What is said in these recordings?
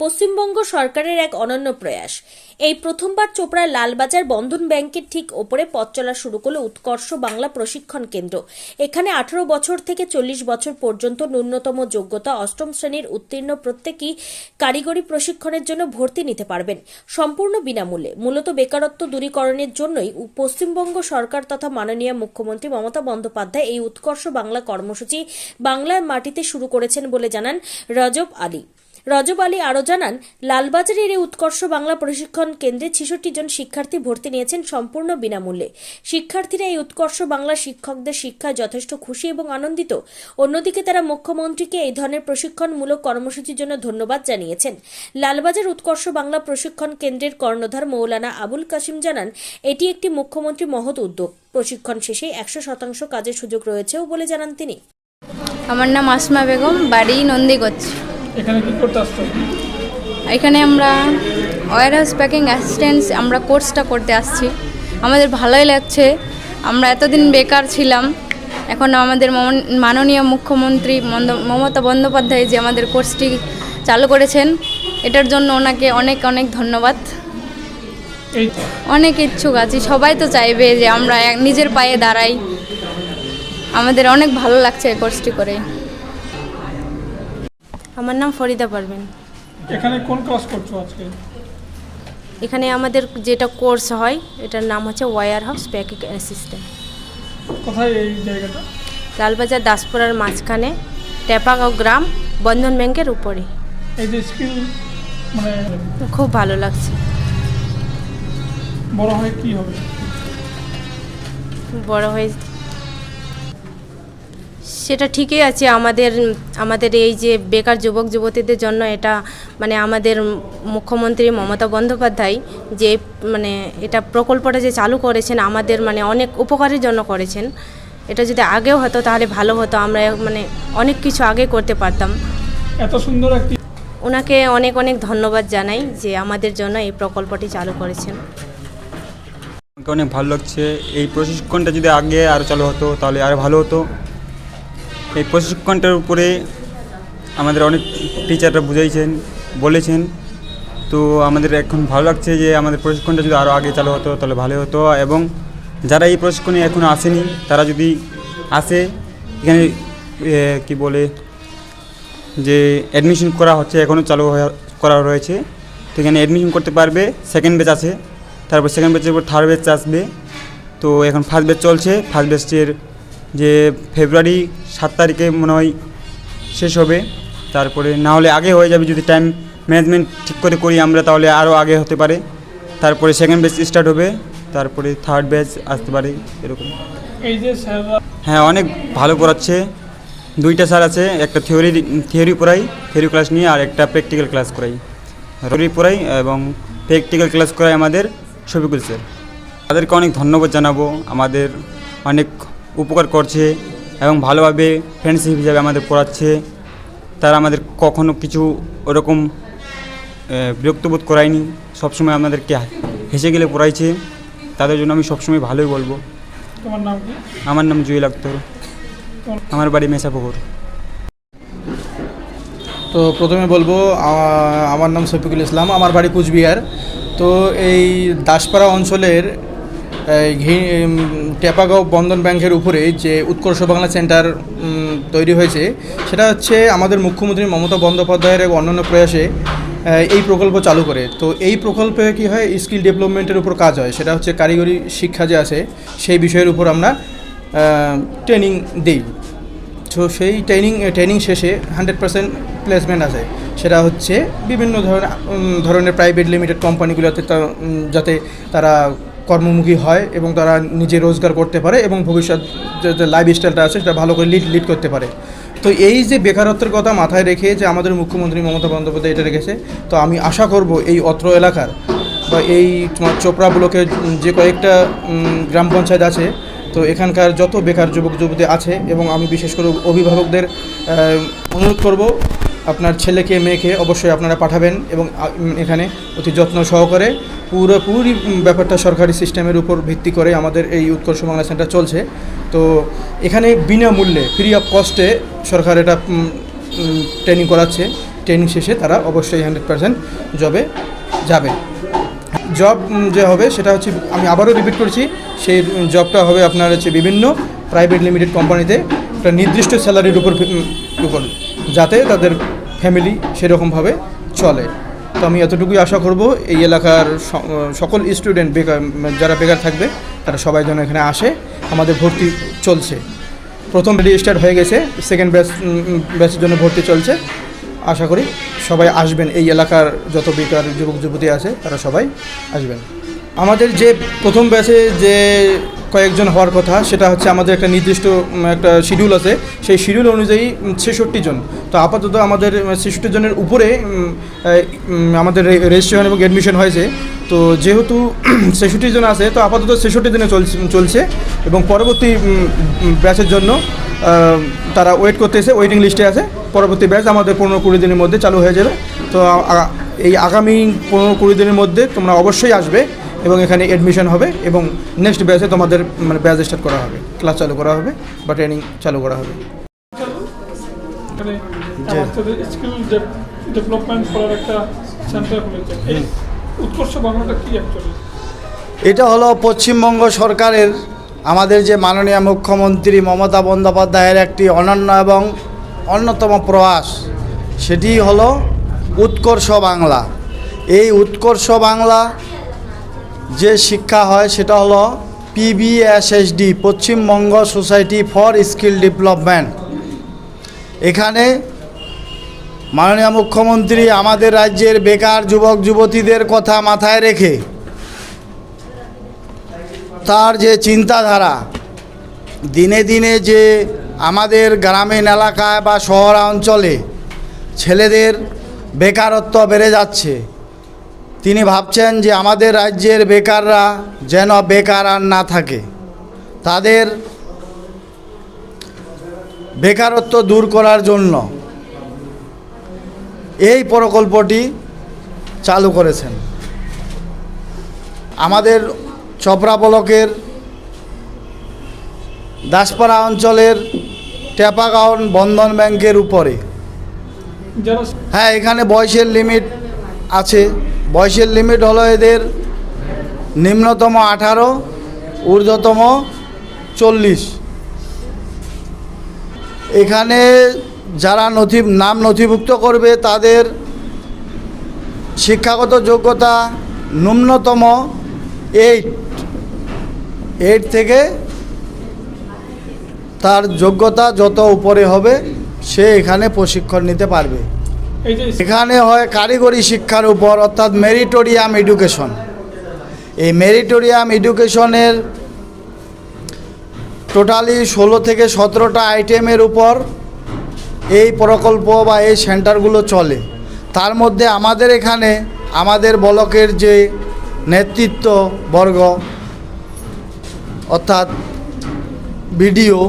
পশ্চিমবঙ্গ সরকারের এক অনন্য প্রয়াস। এই প্রথমবার চোপড়ার লালবাজার বন্ধন ব্যাংকের ঠিক ওপরে পথ চলা শুরু করলো উৎকর্ষ বাংলা প্রশিক্ষণ কেন্দ্র। এখানে 18 বছর থেকে 40 বছর পর্যন্ত ন্যূনতম যোগ্যতা অষ্টম শ্রেণীর উত্তীর্ণ প্রত্যেকেই কারিগরি প্রশিক্ষণের জন্য ভর্তি নিতে পারবেন সম্পূর্ণ বিনামূল্যে। মূলত বেকারত্ব দূরীকরণের জন্যই পশ্চিমবঙ্গ সরকার তথা মাননীয় মুখ্যমন্ত্রী মমতা বন্দ্যোপাধ্যায় এই উৎকর্ষ বাংলা কর্মসূচি বাংলার মাটিতে শুরু করেছেন বলে জানান রজব আলী। আরও জানান, লালবাজারের এই উৎকর্ষ বাংলা প্রশিক্ষণ কেন্দ্রে 66 জন শিক্ষার্থী ভর্তি নিয়েছেন সম্পূর্ণ বিনামূল্যে। শিক্ষার্থীরা এই উৎকর্ষ বাংলা শিক্ষকদের শিক্ষায় যথেষ্ট খুশি এবং আনন্দিত। অন্যদিকে তারা মুখ্যমন্ত্রীকে এই ধরনের প্রশিক্ষণমূলক কর্মসূচির জন্য ধন্যবাদ জানিয়েছেন। লালবাজার উৎকর্ষ বাংলা প্রশিক্ষণ কেন্দ্রের কর্ণধার মৌলানা আবুল কাসিম জানান, এটি একটি মুখ্যমন্ত্রী মহৎ উদ্যোগ। প্রশিক্ষণ শেষে 100% কাজের সুযোগ রয়েছেও বলে জানান তিনি। আমার নাম আসমা বেগম, বাড়ি নন্দীগঞ্জ। এখানে কি করতে আসছো? এখানে আমরা ওয়্যারহাউস প্যাকিং অ্যাসিস্ট্যান্ট আমরা কোর্সটা করতে আসছি। আমাদের ভালোই লাগছে। আমরা এতদিন বেকার ছিলাম, এখন আমাদের মাননীয় মুখ্যমন্ত্রী মমতা বন্দ্যোপাধ্যায় যে আমাদের কোর্সটি চালু করেছেন, এটার জন্য ওনাকে অনেক অনেক ধন্যবাদ। অনেক ইচ্ছুক আছি, সবাই তো চাইবে যে আমরা নিজের পায়ে দাঁড়াই। আমাদের অনেক ভালো লাগছে এই কোর্সটি করে। আমার নাম ফরিদা পারভিন। এখানে কোন ক্লাস করছো আজকে? এখানে আমাদের যেটা কোর্স হয় এটার নাম হচ্ছে ওয়্যারহাউস প্যাকিং অ্যাসিস্ট্যান্ট। কোথায় এই জায়গাটা? লালবাজার দাসপুরার মাঝখানে, টেপাগাঁও গ্রাম, বন্ধন ব্যাংকের উপরে। এই যে স্কিল মানে খুব ভালো লাগছে। বড় হয়ে কি হবে? বড় হয়ে সেটা ঠিকই আছে। আমাদের এই যে বেকার যুবক যুবতীদের জন্য এটা মানে আমাদের মুখ্যমন্ত্রী মমতা বন্দ্যোপাধ্যায় যে মানে এটা প্রকল্পটা যে চালু করেছেন, আমাদের মানে অনেক উপকারের জন্য করেছেন। এটা যদি আগেও হতো তাহলে ভালো হতো, আমরা মানে অনেক কিছু আগে করতে পারতাম। এত সুন্দর একটি ওনাকে অনেক অনেক ধন্যবাদ জানাই যে আমাদের জন্য এই প্রকল্পটি চালু করেছেন। আমাকে অনেক ভালো লাগছে। এই প্রশিক্ষণটা যদি আগে আরও চালু হতো তাহলে আরও ভালো হতো। এই প্রশিক্ষণটার উপরে আমাদের অনেক টিচাররা বলেছেন, তো আমাদের এখন ভালো লাগছে যে আমাদের প্রশিক্ষণটা যদি আরও আগে চালু হতো তাহলে ভালো হতো। এবং যারা এই প্রশিক্ষণে এখনও আসেনি তারা যদি আসে, এখানে কি বলে যে অ্যাডমিশন করা হচ্ছে, এখনও চালু করা রয়েছে, তো এখানে অ্যাডমিশন করতে পারবে। সেকেন্ড ব্যাচ আছে, তারপর সেকেন্ড ব্যাচের উপর থার্ড ব্যাচ আসবে। তো এখন ফার্স্ট ব্যাচ চলছে। ফার্স্ট ব্যাচের যে ফেব্রুয়ারি 7 তারিখে মনে হয় শেষ হবে। তারপরে না হলে আগে হয়ে যাবে, যদি টাইম ম্যানেজমেন্ট ঠিক করে করি আমরা তাহলে আরও আগে হতে পারে। তারপরে সেকেন্ড ব্যাচ স্টার্ট হবে, তারপরে থার্ড ব্যাচ আসতে পারে এরকম। এই যে স্যাররা হ্যাঁ, অনেক ভালো পড়াচ্ছে। 2টা স্যার আছে, একটা থিওরি পড়াই, থিওরি ক্লাস নিয়ে, আর একটা প্র্যাকটিক্যাল ক্লাস করাই। থিওরি পড়াই এবং প্র্যাকটিক্যাল ক্লাস করাই আমাদের শফিকুল স্যার। তাদেরকে অনেক ধন্যবাদ জানাবো, আমাদের অনেক উপকার করছে এবং ভালোভাবে ফ্রেন্ডশিপ হিসাবে আমাদের পড়াচ্ছে। তারা আমাদের কখনো কিছু ওরকম বিরক্তবোধ করায়নি, সবসময় আমাদেরকে হেসে গেলে পড়াইছে। তাদের জন্য আমি সবসময় ভালোই বলবো। তোমার নাম কি? আমার নাম জুয়েল আক্তার, আমার বাড়ি মেসাপুকুর। তো প্রথমে বলবো আমার নাম শফিকুল ইসলাম, আমার বাড়ি কুচবিহার। তো এই দাসপাড়া অঞ্চলের টেপাগাঁও বন্ধন ব্যাংকের উপরে যে উৎকর্ষ বাংলা সেন্টার তৈরি হয়েছে, সেটা হচ্ছে আমাদের মুখ্যমন্ত্রী মমতা বন্দ্যোপাধ্যায়ের এক অনন্য প্রয়াসে এই প্রকল্প চালু করে। তো এই প্রকল্পে কী হয়, স্কিল ডেভেলপমেন্টের উপর কাজ হয়। সেটা হচ্ছে কারিগরি শিক্ষা যে আছে সেই বিষয়ের উপর আমরা ট্রেনিং দিই। তো সেই ট্রেনিং শেষে 100% প্লেসমেন্ট আছে। সেটা হচ্ছে বিভিন্ন ধরনের প্রাইভেট লিমিটেড কোম্পানিগুলোতে, যাতে তারা কর্মমুখী হয় এবং তারা নিজে রোজগার করতে পারে এবং ভবিষ্যৎ যে লাইফস্টাইলটা আছে সেটা ভালো করে লিড করতে পারে। তো এই যে বেকারত্বের কথা মাথায় রেখে যে আমাদের মুখ্যমন্ত্রী মমতা বন্দ্যোপাধ্যায় এটা রেখেছে, তো আমি আশা করব এই অত্র এলাকার বা এই তোমার চোপড়া ব্লকের যে কয়েকটা গ্রাম পঞ্চায়েত আছে, তো এখানকার যত বেকার যুবক যুবতী আছে, এবং আমি বিশেষ করে অভিভাবকদের অনুরোধ করব, আপনার ছেলেকে মেয়েকে অবশ্যই আপনারা পাঠাবেন এবং এখানে অতি যত্ন সহকারে পুরোপুরি ব্যাপারটা সরকারি সিস্টেমের উপর ভিত্তি করে আমাদের এই উৎকর্ষ বাংলা সেন্টার চলছে। তো এখানে বিনামূল্যে ফ্রি অফ কস্টে সরকার এটা ট্রেনিং করাচ্ছে। ট্রেনিং শেষে তারা অবশ্যই 100% জবে যাবে। জব যে হবে সেটা হচ্ছে, আমি আবারও রিপিট করছি, সেই জবটা হবে আপনার হচ্ছে বিভিন্ন প্রাইভেট লিমিটেড কোম্পানিতে একটা নির্দিষ্ট স্যালারির উপর যাতে তাদের ফ্যামিলি সেরকমভাবে চলে। তো আমি এতটুকুই আশা করব এই এলাকার সকল স্টুডেন্ট বেকার, যারা বেকার থাকবে তারা সবাই যেন এখানে আসে। আমাদের ভর্তি চলছে, প্রথম রেজিস্টার হয়ে গেছে, সেকেন্ড ব্যাচের জন্য ভর্তি চলছে। আশা করি সবাই আসবেন, এই এলাকার যত বেকার যুবক যুবতী আছে তারা সবাই আসবেন। আমাদের যে প্রথম ব্যাচে যে কয়েকজন হওয়ার কথা সেটা হচ্ছে আমাদের একটা নির্দিষ্ট একটা শিডিউল আছে, সেই শিডিউল অনুযায়ী 66 জন। তো আপাতত আমাদের 66 জনের উপরে আমাদের রেজিস্ট্রেশন এবং অ্যাডমিশন হয়েছে। তো যেহেতু 66 জন আছে, তো আপাতত 66 দিনে চলছে এবং পরবর্তী ব্যাচের জন্য তারা ওয়েট করতেছে, ওয়েটিং লিস্টে আছে। পরবর্তী ব্যাচ আমাদের 15-20 দিনের মধ্যে চালু হয়ে যাবে। তো এই আগামী 15-20 দিনের মধ্যে তোমরা অবশ্যই আসবে এবং এখানে অ্যাডমিশন হবে এবং নেক্সট ব্যাচে তোমাদের মানে ব্যাচ স্টার্ট করা হবে, ক্লাস চালু করা হবে বা ট্রেনিং চালু করা হবে। মানে বাচ্চাদের স্কিল ডেভেলপমেন্ট করার একটা সেন্টার খুলেছে। এই উৎকর্ষ বাংলাটা কি অ্যাকচুয়ালি? এটা হলো পশ্চিমবঙ্গ সরকারের, আমাদের যে মাননীয় মুখ্যমন্ত্রী মমতা বন্দ্যোপাধ্যায়ের একটি অনন্য এবং অন্যতম প্রয়াস, সেটি হলো উৎকর্ষ বাংলা। এই উৎকর্ষ বাংলা যে শিক্ষা হয় সেটা হলো PBSSD, Paschimbanga society for skill development. এখানে মাননীয় মুখ্যমন্ত্রী আমাদের রাজ্যের বেকার যুবক যুবতীদের কথা মাথায় রেখে তার যে চিন্তাধারা, দিনে দিনে যে আমাদের গ্রামীণ এলাকায় বা শহরাঞ্চলে ছেলেদের বেকারত্ব বেড়ে যাচ্ছে, তিনি ভাবছেন যে আমাদের রাজ্যের বেকাররা যেন বেকার আর না থাকে, তাদের বেকারত্ব দূর করার জন্য এই প্রকল্পটি চালু করেছেন। আমাদের চপড়া ব্লকের দাসপাড়া অঞ্চলের টেপাগাঁও বন্ধন ব্যাংকের উপরে, যারা হ্যাঁ, এখানে বয়সের লিমিট আছে। বয়সের লিমিট হলো এদের নিম্নতম 18, ঊর্ধ্বতম 40। এখানে যারা নাম নথিভুক্ত করবে তাদের শিক্ষাগত যোগ্যতা ন্যূনতম 8 থেকে তার যোগ্যতা যত উপরে হবে সে এখানে প্রশিক্ষণ নিতে পারবে। এই যে এখানে হয় কারিগরি শিক্ষার উপর, অর্থাৎ মেরিটোরিয়াম এডুকেশন। এই মেরিটোরিয়াম এডুকেশনের টোটালি 16 থেকে 17টা আইটেমের উপর এই প্রকল্প বা এই সেন্টারগুলো চলে। তার মধ্যে আমাদের এখানে আমাদের ব্লকের যে নেতৃত্ববর্গ অর্থাৎ BDO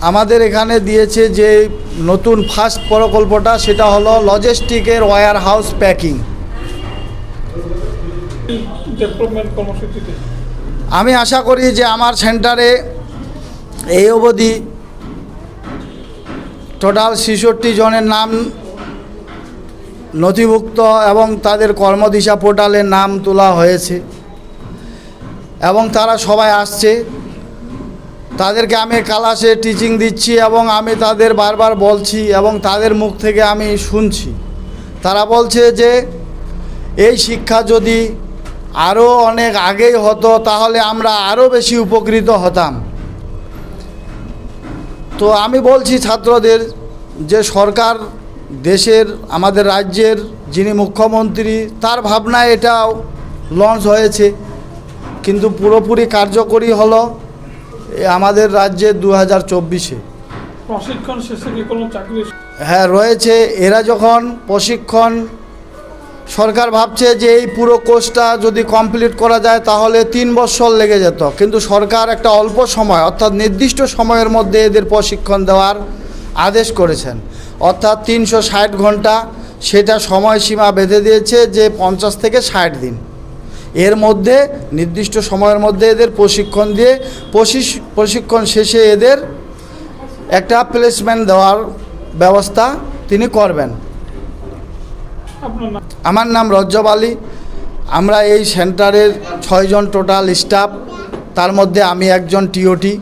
আমাদের এখানে দিয়েছে যে নতুন ফার্স্ট প্রকল্পটা, সেটা হলো লজিস্টিকের ওয়্যার হাউস প্যাকিং। ডেভেলপমেন্ট কর্মসূচিতে আমি আশা করি যে আমার সেন্টারে এই অবধি টোটাল 66 জনের নাম নথিভুক্ত এবং তাদের কর্মদিশা পোর্টালে নাম তোলা হয়েছে এবং তারা সবাই আসছে। তাদেরকে আমি ক্লাসে টিচিং দিচ্ছি এবং আমি তাদের বারবার বলছি এবং তাদের মুখ থেকে আমি শুনছি, তারা বলছে যে এই শিক্ষা যদি আরও অনেক আগেই হতো তাহলে আমরা আরও বেশি উপকৃত হতাম। তো আমি বলছি ছাত্রদের যে সরকার, দেশের আমাদের রাজ্যের যিনি মুখ্যমন্ত্রী, তার ভাবনায় এটাও লঞ্চ হয়েছে, কিন্তু পুরোপুরি কার্যকরী হলো আমাদের রাজ্যে 2024-এ। প্রশিক্ষণ শেষে কি কোনো চাকরি? হ্যাঁ, রয়েছে। এরা যখন প্রশিক্ষণ, সরকার ভাবছে যে এই পুরো কোর্সটা যদি কমপ্লিট করা যায় তাহলে 3 বছর লেগে যেত, কিন্তু সরকার একটা অল্প সময় অর্থাৎ নির্দিষ্ট সময়ের মধ্যে এদের প্রশিক্ষণ দেওয়ার আদেশ করেছেন, অর্থাৎ 360 ঘন্টা সেটা সময়সীমা বেঁধে দিয়েছে যে 50 থেকে 60 দিন এর মধ্যে নির্দিষ্ট সময়ের মধ্যে এদের প্রশিক্ষণ দিয়ে প্রশিক্ষণ শেষে এদের একটা প্লেসমেন্ট দেওয়ার ব্যবস্থা তিনি করবেন। আপনার নাম? আমার নাম রজ্জব আলী। আমরা এই সেন্টারের 6 জন টোটাল স্টাফ, তার মধ্যে আমি একজন টিওটি।